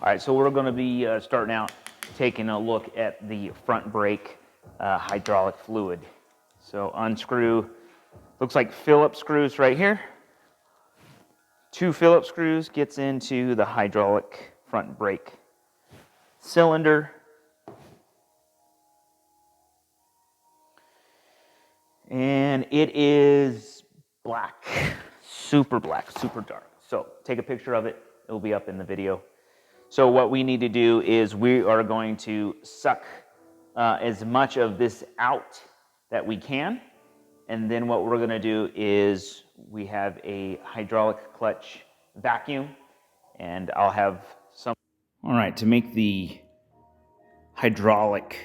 All right, so we're going to be starting out taking a look at the front brake hydraulic fluid. So unscrew, looks like Phillips screws right here. 2 Phillips screws gets into the hydraulic front brake cylinder. And it is black, super dark. So take a picture of it, it'll be up in the video. So what we need to do is we are going to suck as much of this out that we can. And then what we're gonna do is we have a hydraulic clutch vacuum, and I'll have some. All right, to make the hydraulic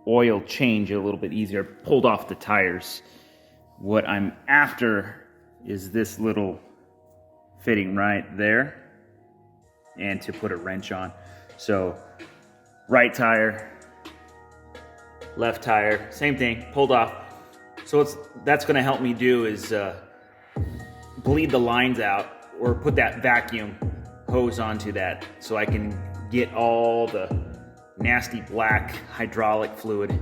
oil change a little bit easier, pulled off the tires. What I'm after is this little fitting right there, and to put a wrench on. So right tire, left tire, same thing, pulled off. So that's gonna help me do is bleed the lines out, or put that vacuum hose onto that, so I can get all the nasty black hydraulic fluid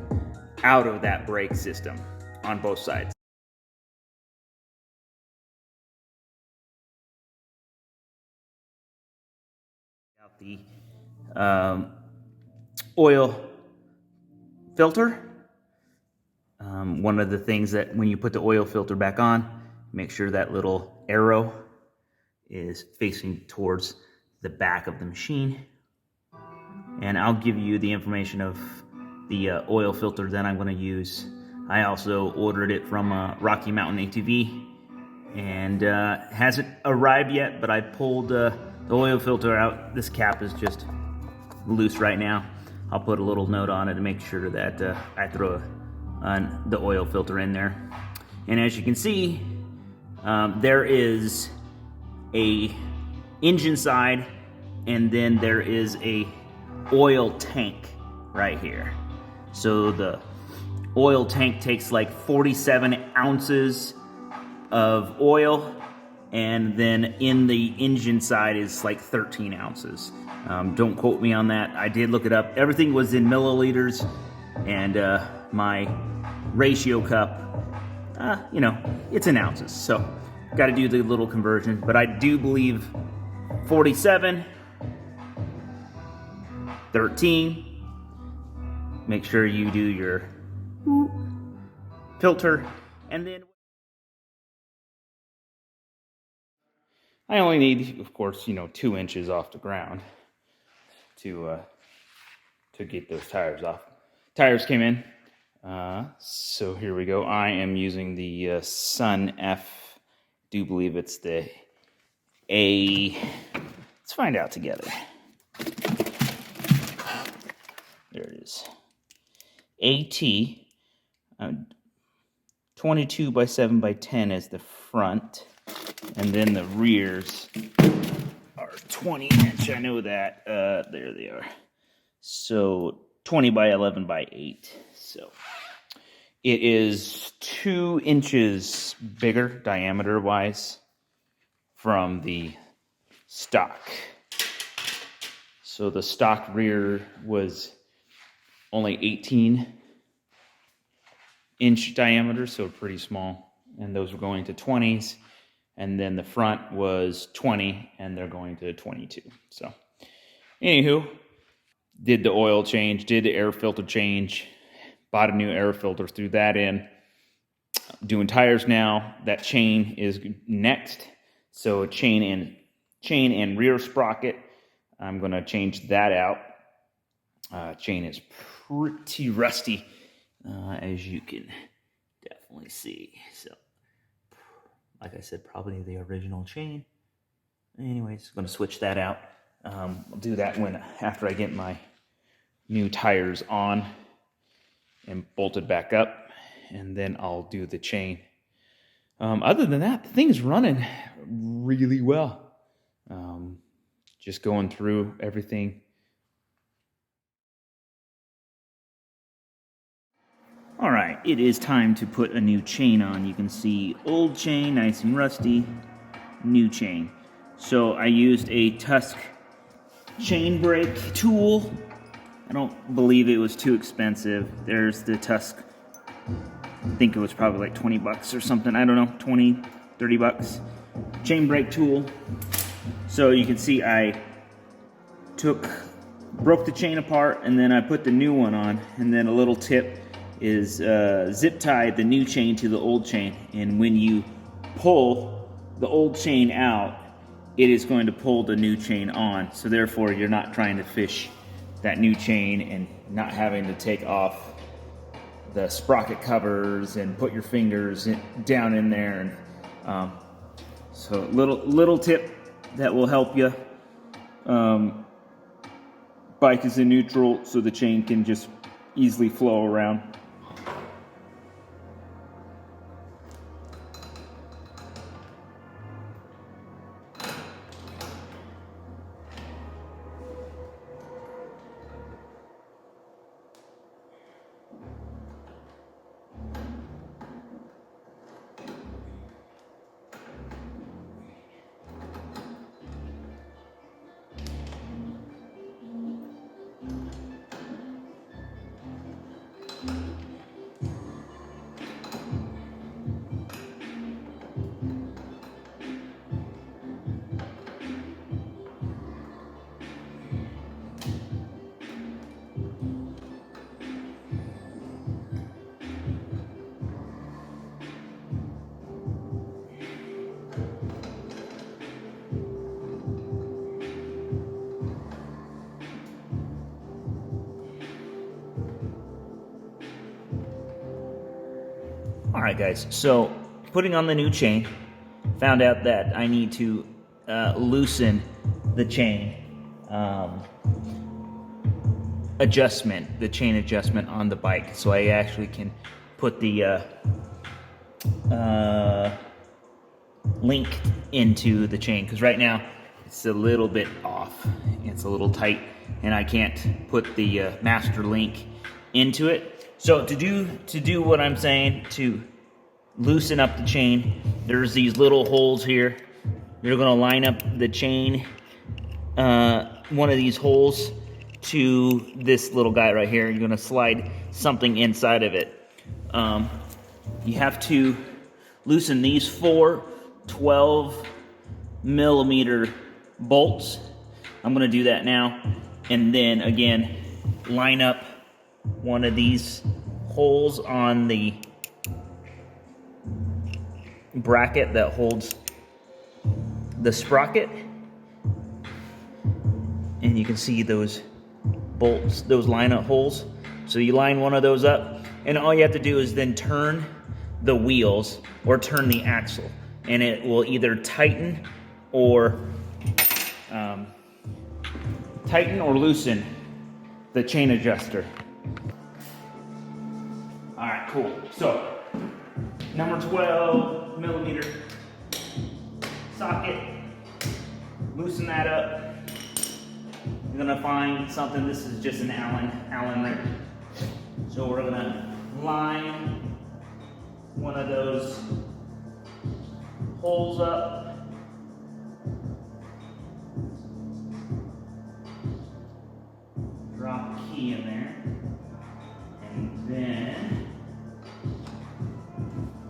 out of that brake system on both sides. Out the oil filter. One of the things that when you put the oil filter back on, make sure that little arrow is facing towards the back of the machine. And I'll give you the information of the oil filter that I'm going to use. I also ordered it from Rocky Mountain ATV, and hasn't arrived yet, but I pulled the oil filter out. This cap is just loose right now. I'll put a little note on it to make sure that I throw the oil filter in there. And as you can see, there is a engine side, and then there is a oil tank right here. So the oil tank takes like 47 ounces of oil, and then in the engine side is like 13 ounces. Don't quote me on that. I did look it up. Everything was in milliliters, and my ratio cup, you know, it's in ounces. So got to do the little conversion, but I do believe 47, 13. Make sure you do your filter, and then I only need, of course, 2 inches off the ground to get those tires off. Tires came in, so here we go. I am using the Sun F. Do believe it's the A. Let's find out together. There it is. AT 22 by 7 by 10 is the front, and then the rears are 20 inch. I know that. There they are. So 20 by 11 by 8. So it is 2 inches bigger diameter wise from the stock. So the stock rear was only 18-inch diameter, so pretty small. And those were going to 20s. And then the front was 20, and they're going to 22. So, anywho, did the oil change, did the air filter change, bought a new air filter, threw that in. Doing tires now. That chain is next. So chain and rear sprocket. I'm going to change that out. Chain is pretty rusty, as you can definitely see. So, like I said, probably the original chain. Anyways, going to switch that out. I'll do that after I get my new tires on and bolted back up, and then I'll do the chain. Other than that, the thing's running really well. Just going through everything. All right, it is time to put a new chain on. You can see old chain, nice and rusty, new chain. So I used a Tusk chain brake tool. I don't believe it was too expensive. There's the Tusk, I think it was probably like 20 bucks or something. I don't know, 20, 30 bucks. Chain brake tool. So you can see I broke the chain apart, and then I put the new one on. And then a little tip is zip tie the new chain to the old chain. And when you pull the old chain out, it is going to pull the new chain on. So therefore, you're not trying to fish that new chain and not having to take off the sprocket covers and put your fingers down in there. And so little tip that will help you. Bike is in neutral, so the chain can just easily flow around. All right, guys, so putting on the new chain, found out that I need to loosen the chain adjustment, the chain adjustment on the bike, so I actually can put the link into the chain, because right now it's a little bit off, it's a little tight, and I can't put the master link into it. So to do what I'm saying, to loosen up the chain, there's these little holes here. You're gonna line up the chain, one of these holes to this little guy right here. You're gonna slide something inside of it. You have to loosen these 4 12mm bolts. I'm gonna do that now, and then again line up one of these holes on the bracket that holds the sprocket, and you can see those bolts, those line up holes. So you line one of those up, and all you have to do is then turn the wheels or turn the axle, and it will either tighten or loosen the chain adjuster. All right, cool. So number 12mm socket, loosen that up. You're gonna find something. This is just an Allen wrench. So we're gonna line one of those holes up. Drop a key in there, and then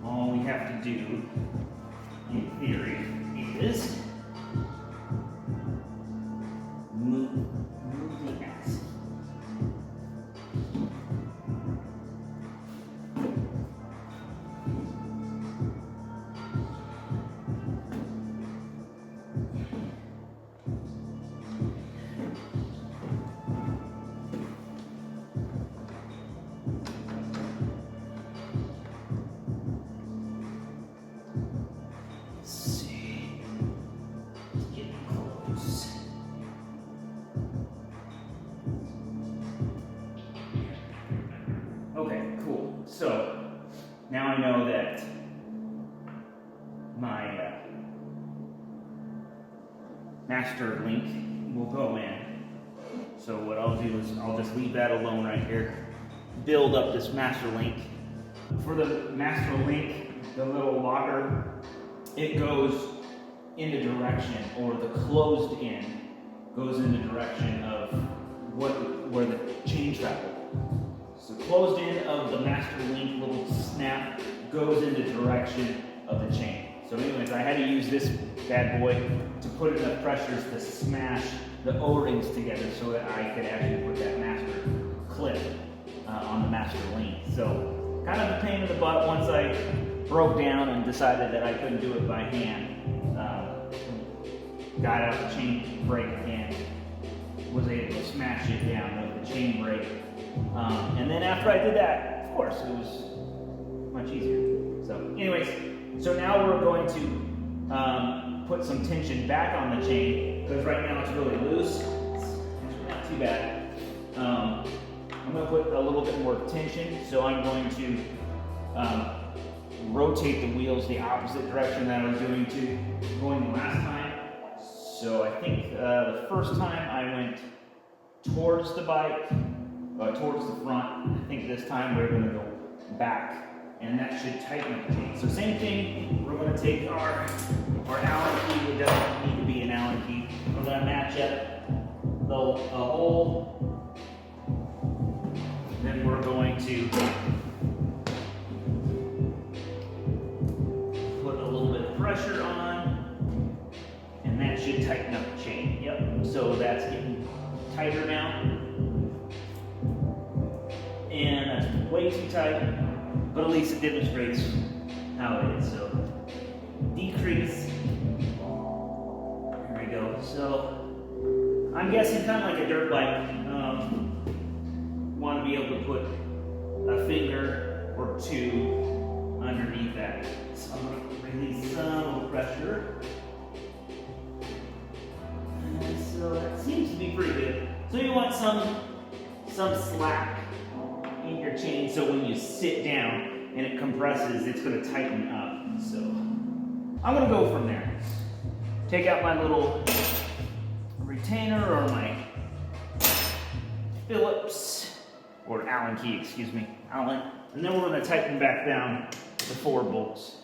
all we have to do, in theory, is move the axle. Okay, cool. So now I know that my master link will go in. So what I'll do is I'll just leave that alone right here. Build up this master link. For the master link, the little locker, it goes in the direction, or the closed end goes in the direction of where the chain traveled. So closed end of the master link little snap goes in the direction of the chain. So anyways, I had to use this bad boy to put enough pressures to smash the O-rings together so that I could actually put that master clip on the master link. So kind of a pain in the butt once I broke down and decided that I couldn't do it by hand. Got out the chain brake and was able to smash it down with the chain brake. And then after I did that, of course, it was much easier. So anyways, so now we're going to put some tension back on the chain, because right now it's really loose. It's not too bad. I'm going to put a little bit more tension, so I'm going to rotate the wheels the opposite direction that I was going the last time. So I think the first time I went towards the bike, towards the front. I think this time we're going to go back, and that should tighten up the chain. So same thing, we're going to take our Allen key. It doesn't need to be an Allen key. We're going to match up the hole. Then we're going to put a little bit of pressure on, and that should tighten up the chain. Yep, so that's getting tighter now. And that's way too tight, but at least it demonstrates how it is. So decrease. There we go. So I'm guessing kind of like a dirt bike. Want to be able to put a finger or two underneath that. So I'm going to release some pressure. And so that seems to be pretty good. So you want some slack in your chain, so when you sit down and it compresses, it's going to tighten up. So I'm going to go from there. Take out my little retainer or my Phillips, or Allen key, excuse me, Allen, and then we're going to tighten back down the 4 bolts.